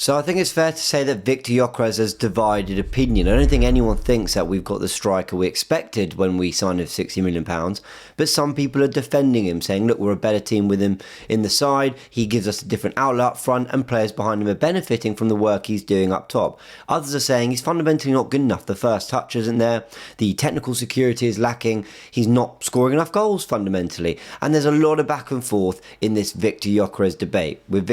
So I think it's fair to say that Viktor Gyokeres has divided opinion. I don't think anyone thinks that we've got the striker we expected when we signed him for £60 million, but some people are defending him, saying, look, we're a better team with him in the side, he gives us a different outlet up front, and players behind him are benefiting from the work he's doing up top. Others are saying he's fundamentally not good enough. The first touch isn't there, the technical security is lacking, he's not scoring enough goals fundamentally, and there's a lot of back and forth in this Viktor Gyokeres debate, with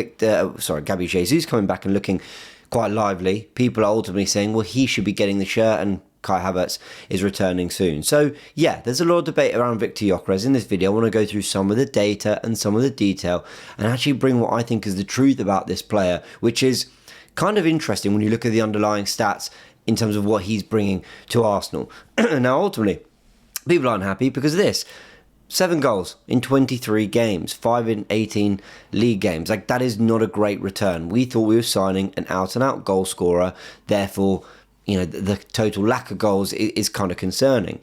Gabby Jesus coming back and looking quite lively. People are ultimately saying, well, he should be getting the shirt and Kai Havertz is returning soon. So yeah, there's a lot of debate around Viktor Gyokeres. In this video, I want to go through some of the data and some of the detail and actually bring what I think is the truth about this player, which is kind of interesting when you look at the underlying stats in terms of what he's bringing to Arsenal. Now, ultimately, people aren't happy because of this. 7 goals in 23 games, 5 in 18 league games. Like, that is not a great return. We thought we were signing an out-and-out goal scorer. Therefore, the total lack of goals is kind of concerning.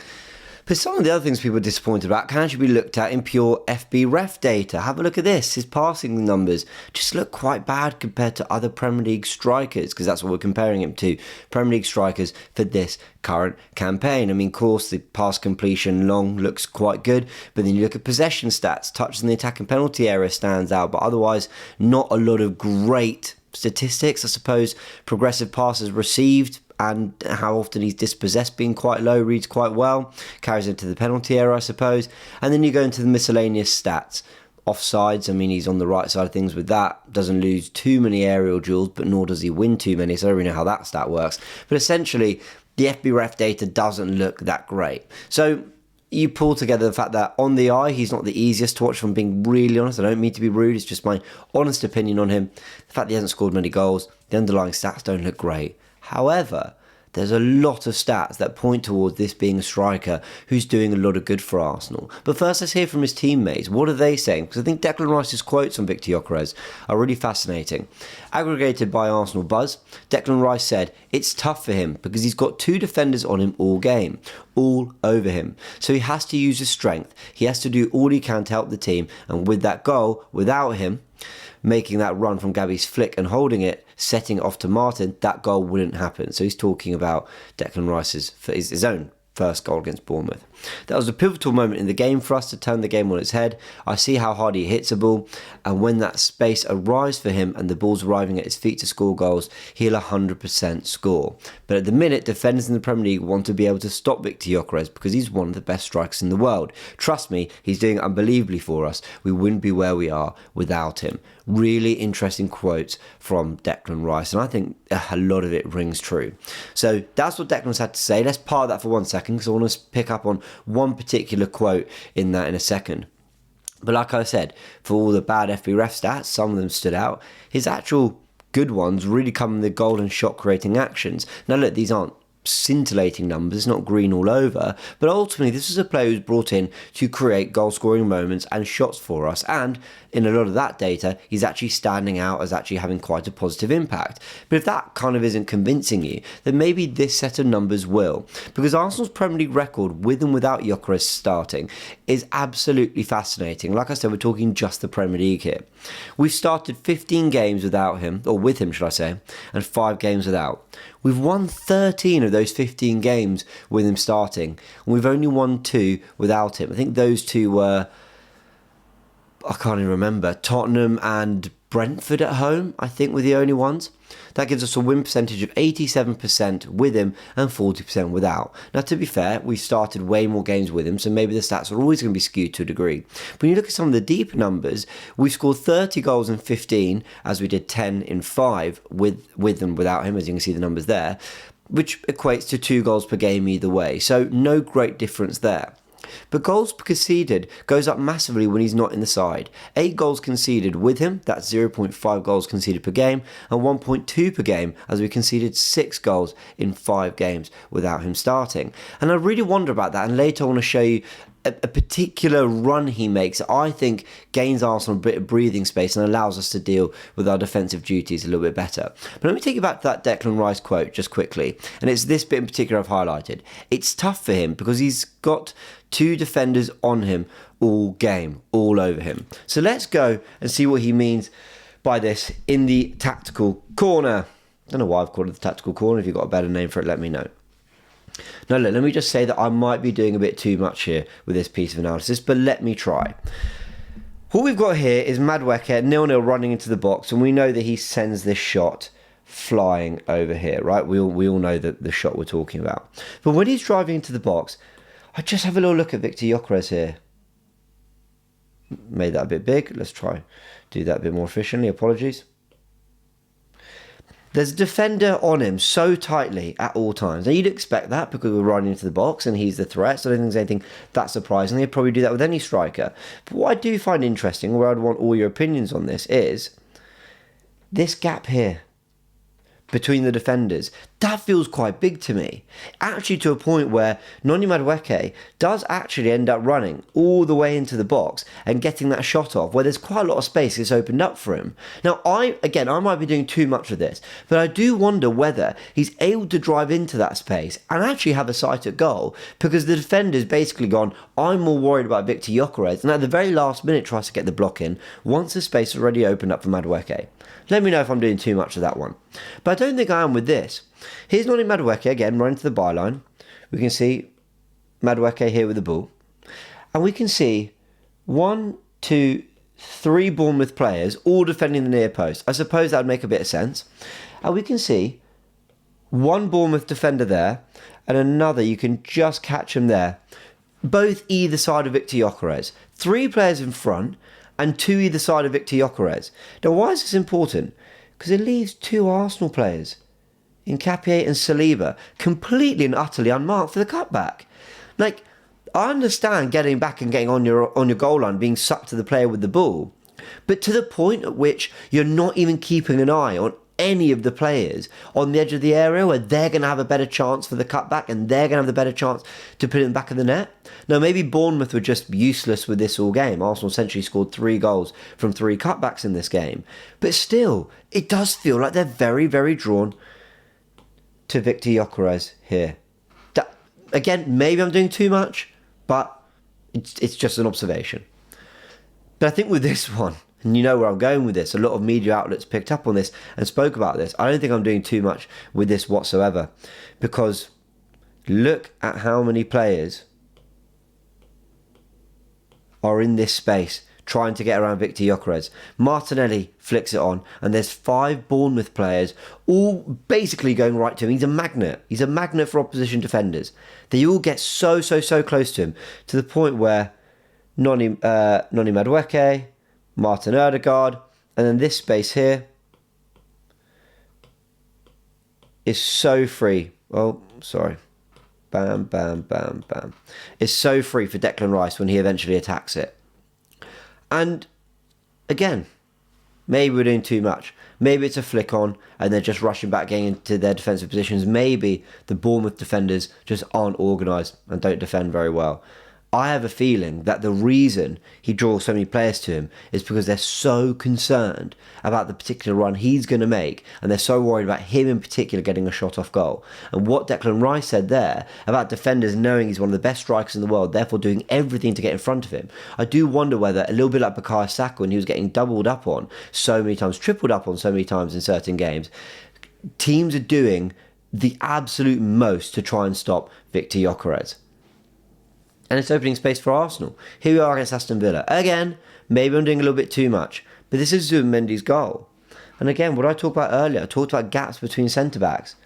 But some of the other things people are disappointed about can actually be looked at in pure FB ref data. Have a look at this. His passing numbers just look quite bad compared to other Premier League strikers, because that's what we're comparing him to. Premier League strikers for this current campaign. I mean, of course, the pass completion long looks quite good, but then you look at possession stats, touches in the attack and penalty area stands out, but otherwise not a lot of great statistics. I suppose progressive passes received and how often he's dispossessed being quite low, reads quite well, carries into the penalty area, I suppose. And then you go into the miscellaneous stats. Offsides, I mean, he's on the right side of things with that, doesn't lose too many aerial duels, but nor does he win too many, so I don't really know how that stat works. But essentially, the FB ref data doesn't look that great. So you pull together the fact that on the eye, he's not the easiest to watch, if I'm being really honest. I don't mean to be rude, it's just my honest opinion on him. The fact that he hasn't scored many goals, the underlying stats don't look great. However, there's a lot of stats that point towards this being a striker who's doing a lot of good for Arsenal. But first, let's hear from his teammates. What are they saying? Because I think Declan Rice's quotes on Viktor Gyokeres are really fascinating. Aggregated by Arsenal Buzz, Declan Rice said, it's tough for him because he's got 2 defenders on him all game, all over him. So he has to use his strength. He has to do all he can to help the team. And with that goal, without him making that run from Gabby's flick and holding it, setting it off to Martin, that goal wouldn't happen. So he's talking about Declan Rice's his own first goal against Bournemouth. That was a pivotal moment in the game for us to turn the game on its head. I see how hard he hits a ball, and when that space arrives for him and the ball's arriving at his feet to score goals, he'll 100% score. But at the minute, defenders in the Premier League want to be able to stop Viktor Gyokeres because he's one of the best strikers in the world. Trust me, he's doing unbelievably for us. We wouldn't be where we are without him. Really interesting quotes from Declan Rice, and I think a lot of it rings true. So that's what Declan's had to say. Let's park that for 1 second because I want to pick up on one particular quote in that in a second. But like I said, for all the bad FB ref stats, some of them stood out. His actual good ones really come in the goal and shot creating actions. Now look, these aren't scintillating numbers, it's not green all over, but ultimately this is a player who's brought in to create goal scoring moments and shots for us, and in a lot of that data he's actually standing out as actually having quite a positive impact. But if that kind of isn't convincing you, then maybe this set of numbers will, because Arsenal's Premier League record with and without Gyokeres starting is absolutely fascinating. Like I said, we're talking just the Premier League here. We've started 15 games without him, or with him should I say, and 5 games without. We've won 13 of those 15 games with him starting, and we've only won 2 without him. I think those 2 were, I can't even remember, Tottenham and Brentford at home, I think, were the only ones. That gives us a win percentage of 87% with him and 40% without. Now, to be fair, we started way more games with him, so maybe the stats are always going to be skewed to a degree. But when you look at some of the deeper numbers, we've scored 30 goals in 15, as we did 10 in 5 with and without him, as you can see the numbers there, which equates to 2 goals per game either way. So no great difference there. But goals conceded goes up massively when he's not in the side. 8 goals conceded with him, that's 0.5 goals conceded per game, and 1.2 per game as we conceded 6 goals in 5 games without him starting. And I really wonder about that, and later I want to show you a particular run he makes that I think gains Arsenal a bit of breathing space and allows us to deal with our defensive duties a little bit better. But let me take you back to that Declan Rice quote just quickly, and it's this bit in particular I've highlighted. It's tough for him because he's got 2 defenders on him all game, all over him. So let's go and see what he means by this in the tactical corner. I don't know why I've called it the tactical corner. If you've got a better name for it, let me know. Now, look, let me just say that I might be doing a bit too much here with this piece of analysis, but let me try. What we've got here is Madueke 0-0 running into the box, and we know that he sends this shot flying over here, right? We all know that the shot we're talking about. But when he's driving into the box, I just have a little look at Viktor Gyokeres here. Made that a bit big. Let's try do that a bit more efficiently. Apologies. There's a defender on him so tightly at all times. Now, you'd expect that because we're running into the box and he's the threat, so I don't think there's anything that surprising. They'd probably do that with any striker. But what I do find interesting, where I'd want all your opinions on this, is this gap here between the defenders. That feels quite big to me. Actually, to a point where Noni Madueke does actually end up running all the way into the box and getting that shot off, where there's quite a lot of space that's opened up for him. Now, I might be doing too much of this, but I do wonder whether he's able to drive into that space and actually have a sight at goal, because the defender's basically gone, I'm more worried about Viktor Gyokeres, and at the very last minute tries to get the block in once the space is already opened up for Madueke. Let me know if I'm doing too much of that one. But I don't think I am with this. Here's Noni Madueke again running to the byline. We can see Madueke here with the ball. And we can see 1, 2, 3 Bournemouth players all defending the near post. I suppose that would make a bit of sense. And we can see one Bournemouth defender there and another, you can just catch him there. Both either side of Viktor Gyokeres. 3 players in front and 2 either side of Viktor Gyokeres. Now, why is this important? Because it leaves 2 Arsenal players in Capier and Saliba completely and utterly unmarked for the cutback. Like, I understand getting back and getting on your goal line, being sucked to the player with the ball, but to the point at which you're not even keeping an eye on any of the players on the edge of the area where they're going to have a better chance for the cutback and they're going to have the better chance to put it in the back of the net. Now, maybe Bournemouth were just useless with this all game. Arsenal essentially scored 3 goals from 3 cutbacks in this game. But still, it does feel like they're very, very drawn to Viktor Gyokeres here. That, again, maybe I'm doing too much, but it's just an observation. But I think with this one, and you know where I'm going with this, a lot of media outlets picked up on this and spoke about this. I don't think I'm doing too much with this whatsoever, because look at how many players are in this space trying to get around Viktor Gyokeres. Martinelli flicks it on, and there's 5 Bournemouth players all basically going right to him. He's a magnet. He's a magnet for opposition defenders. They all get so close to him, to the point where Noni Madueke, Martin Ødegaard, and then this space here is so free. Oh, sorry. Bam, bam, bam, bam. It's so free for Declan Rice when he eventually attacks it. And again, maybe we're doing too much. Maybe it's a flick on and they're just rushing back, getting into their defensive positions. Maybe the Bournemouth defenders just aren't organised and don't defend very well. I have a feeling that the reason he draws so many players to him is because they're so concerned about the particular run he's going to make, and they're so worried about him in particular getting a shot off goal. And what Declan Rice said there about defenders knowing he's one of the best strikers in the world, therefore doing everything to get in front of him, I do wonder whether, a little bit like Bukayo Saka when he was getting doubled up on so many times, tripled up on so many times in certain games, teams are doing the absolute most to try and stop Viktor Gyokeres. And it's opening space for Arsenal. Here we are against Aston Villa. Again, maybe I'm doing a little bit too much, but this is Zubimendi's goal. And again, what I talked about earlier, I talked about gaps between centre-backs.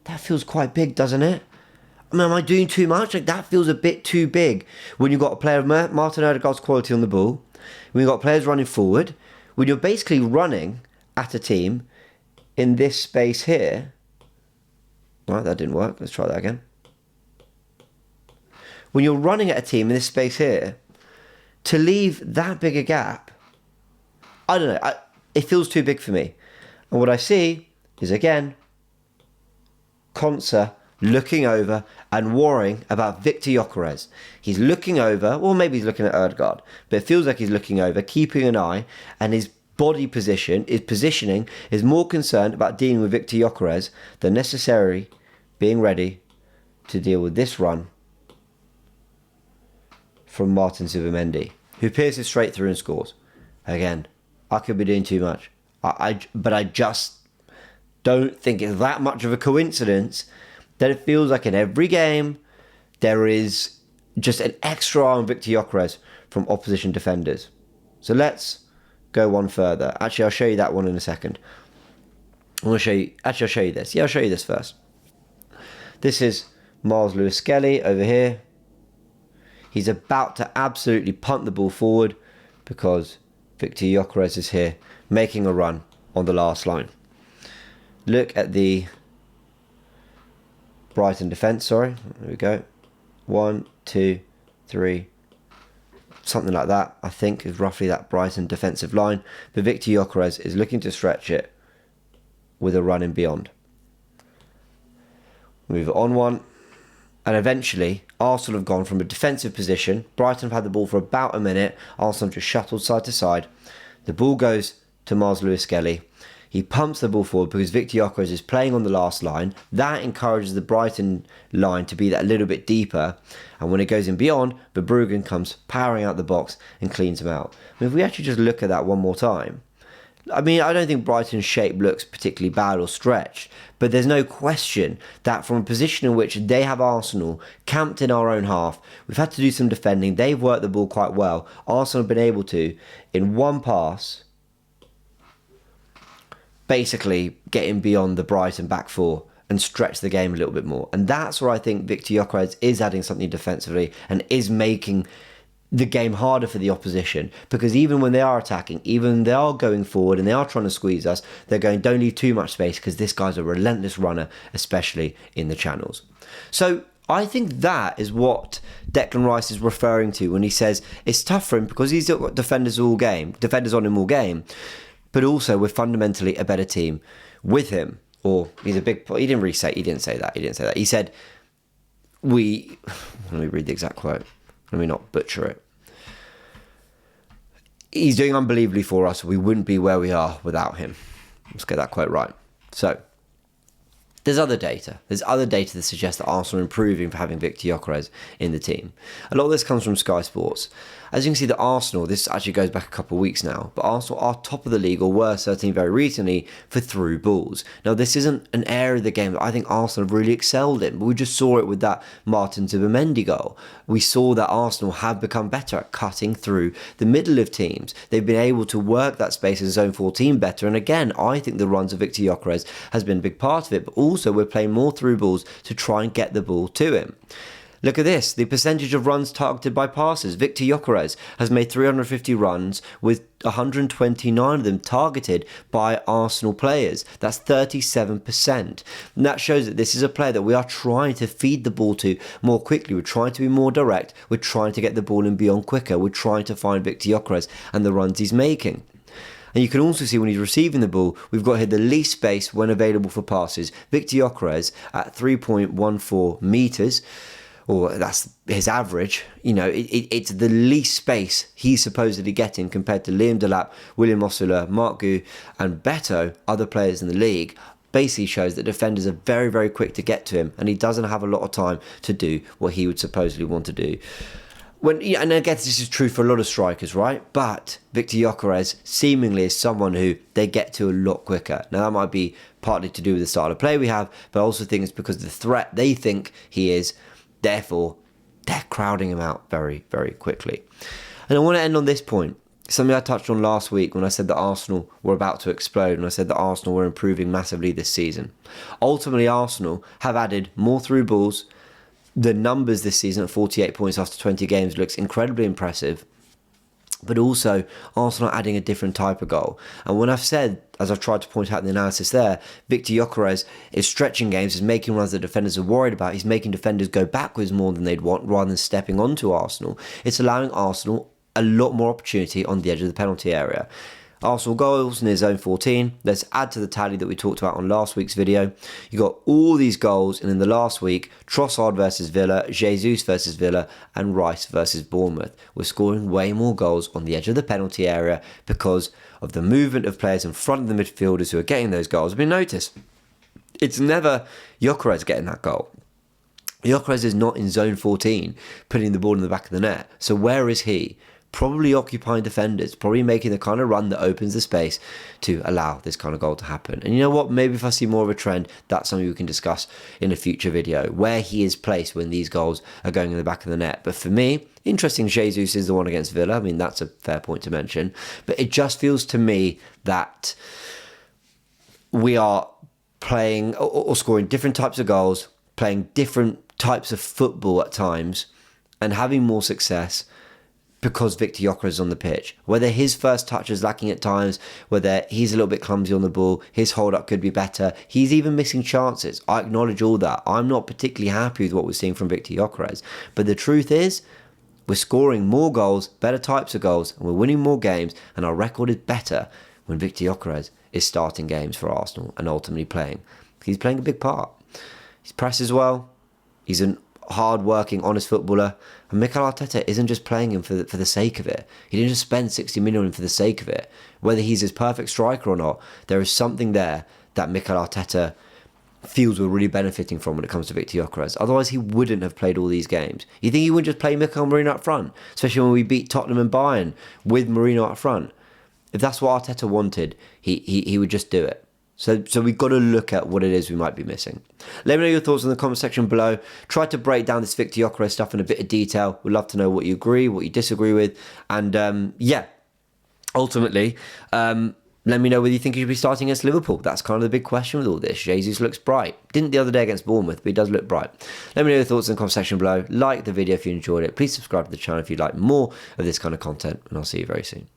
That feels quite big, doesn't it? I mean, am I doing too much? Like, that feels a bit too big when you've got a player of Martin Ødegaard's quality on the ball, when you've got players running forward, when you're basically running at a team in this space here. Right, that didn't work. Let's try that again. When you're running at a team in this space here, to leave that big a gap, I don't know, it feels too big for me. And what I see is, again, Konsa looking over and worrying about Viktor Gyokeres. He's looking over, or maybe he's looking at Ødegaard, but it feels like he's looking over, keeping an eye, and his body position, his positioning, is more concerned about dealing with Viktor Gyokeres than necessarily being ready to deal with this run from Martin Zubimendi, who pierces straight through and scores. Again, I could be doing too much. But I just don't think it's that much of a coincidence that it feels like in every game there is just an extra eye on Viktor Gyokeres from opposition defenders. So let's go one further. Actually, I'll show you that one in a second. I'll show you this. Yeah, I'll show you this first. This is Miles Lewis-Skelly over here. He's about to absolutely punt the ball forward because Viktor Gyokeres is here making a run on the last line. Look at the Brighton defence, sorry. There we go. 1, 2, 3. Something like that, I think, is roughly that Brighton defensive line. But Viktor Gyokeres is looking to stretch it with a run in beyond. Move it on one. And eventually, Arsenal have gone from a defensive position. Brighton have had the ball for about a minute. Arsenal just shuttled side to side. The ball goes to Miles Lewis-Skelly. He pumps the ball forward because Viktor Gyokeres is playing on the last line. That encourages the Brighton line to be that a little bit deeper. And when it goes in beyond, Verbruggen comes powering out the box and cleans him out. I mean, if we actually just look at that one more time, I mean, I don't think Brighton's shape looks particularly bad or stretched, but there's no question that from a position in which they have Arsenal camped in our own half, we've had to do some defending. They've worked the ball quite well. Arsenal have been able to, in one pass, basically getting beyond the Brighton back four and stretch the game a little bit more. And that's where I think Viktor Gyokeres is adding something defensively and is making the game harder for the opposition, because even when they are attacking, even when they are going forward and they are trying to squeeze us, they're going, don't leave too much space because this guy's a relentless runner, especially in the channels. So I think that is what Declan Rice is referring to when he says it's tough for him because he's got defenders on him all game, but also we're fundamentally a better team with him. Or he didn't say that. He said let me read the exact quote. Let me not butcher it. He's doing unbelievably for us. We wouldn't be where we are without him. Let's get that quote right. So, there's other data. There's other data that suggests that Arsenal are improving for having Viktor Gyokeres in the team. A lot of this comes from Sky Sports. As you can see, that Arsenal, this actually goes back a couple of weeks now, but Arsenal are top of the league, or were certainly very recently, for through balls. Now, this isn't an area of the game that I think Arsenal have really excelled in, but we just saw it with that Martin Zubimendi goal. We saw that Arsenal have become better at cutting through the middle of teams. They've been able to work that space in zone 14 better, and again, I think the runs of Viktor Gyokeres has been a big part of it, but also we're playing more through balls to try and get the ball to him. Look at this, the percentage of runs targeted by passes. Viktor Gyokeres has made 350 runs with 129 of them targeted by Arsenal players. That's 37%. And that shows that this is a player that we are trying to feed the ball to more quickly. We're trying to be more direct. We're trying to get the ball in beyond quicker. We're trying to find Viktor Gyokeres and the runs he's making. And you can also see when he's receiving the ball, we've got here the least space when available for passes. Viktor Gyokeres at 3.14 metres. Or that's his average, it's the least space he's supposedly getting compared to Liam Delap, William Osula, Mark Gu and Beto, other players in the league. Basically shows that defenders are very, very quick to get to him, and he doesn't have a lot of time to do what he would supposedly want to do. And I guess this is true for a lot of strikers, right? But Viktor Gyokeres seemingly is someone who they get to a lot quicker. Now, that might be partly to do with the style of play we have, but I also think it's because of the threat they think he is. Therefore, they're crowding him out very, very quickly. And I want to end on this point. Something I touched on last week when I said that Arsenal were about to explode, and I said that Arsenal were improving massively this season. Ultimately, Arsenal have added more through balls. The numbers this season at 48 points after 20 games looks incredibly impressive. But also, Arsenal adding a different type of goal. And when I've said, as I've tried to point out in the analysis there, Viktor Gyokeres is stretching games, is making runs that defenders are worried about. He's making defenders go backwards more than they'd want rather than stepping onto Arsenal. It's allowing Arsenal a lot more opportunity on the edge of the penalty area. Arsenal goals in his zone 14. Let's add to the tally that we talked about on last week's video. You got all these goals, and in the last week, Trossard versus Villa, Jesus versus Villa, and Rice versus Bournemouth. We're scoring way more goals on the edge of the penalty area because of the movement of players in front of the midfielders who are getting those goals. But notice, it's never Gyokeres getting that goal. Gyokeres is not in zone 14, putting the ball in the back of the net. So where is he? probably occupying defenders, probably making the kind of run that opens the space to allow this kind of goal to happen. And you know what? Maybe if I see more of a trend, that's something we can discuss in a future video, where he is placed when these goals are going in the back of the net. But for me, interesting, Jesus is the one against Villa. I mean, that's a fair point to mention. But it just feels to me that we are playing or scoring different types of goals, playing different types of football at times, and having more success because Viktor Gyokeres is on the pitch. Whether his first touch is lacking at times, whether he's a little bit clumsy on the ball, his hold-up could be better, he's even missing chances. I acknowledge all that. I'm not particularly happy with what we're seeing from Viktor Gyokeres. But the truth is, we're scoring more goals, better types of goals, and we're winning more games, and our record is better when Viktor Gyokeres is starting games for Arsenal and ultimately playing. He's playing a big part. He's presses well. He's an hard-working, honest footballer. And Mikel Arteta isn't just playing him for the sake of it. He didn't just spend 60 million on him for the sake of it. Whether he's his perfect striker or not, there is something there that Mikel Arteta feels we're really benefiting from when it comes to Viktor Gyokeres. Otherwise, he wouldn't have played all these games. You think he wouldn't just play Mikel Merino up front? Especially when we beat Tottenham and Bayern with Merino up front. If that's what Arteta wanted, he would just do it. So we've got to look at what it is we might be missing. Let me know your thoughts in the comment section below. Try to break down this Viktor Gyokeres stuff in a bit of detail. We'd love to know what you agree, what you disagree with. And ultimately, let me know whether you think he should be starting against Liverpool. That's kind of the big question with all this. Jesus looks bright. Didn't the other day against Bournemouth, but he does look bright. Let me know your thoughts in the comment section below. Like the video if you enjoyed it. Please subscribe to the channel if you'd like more of this kind of content. And I'll see you very soon.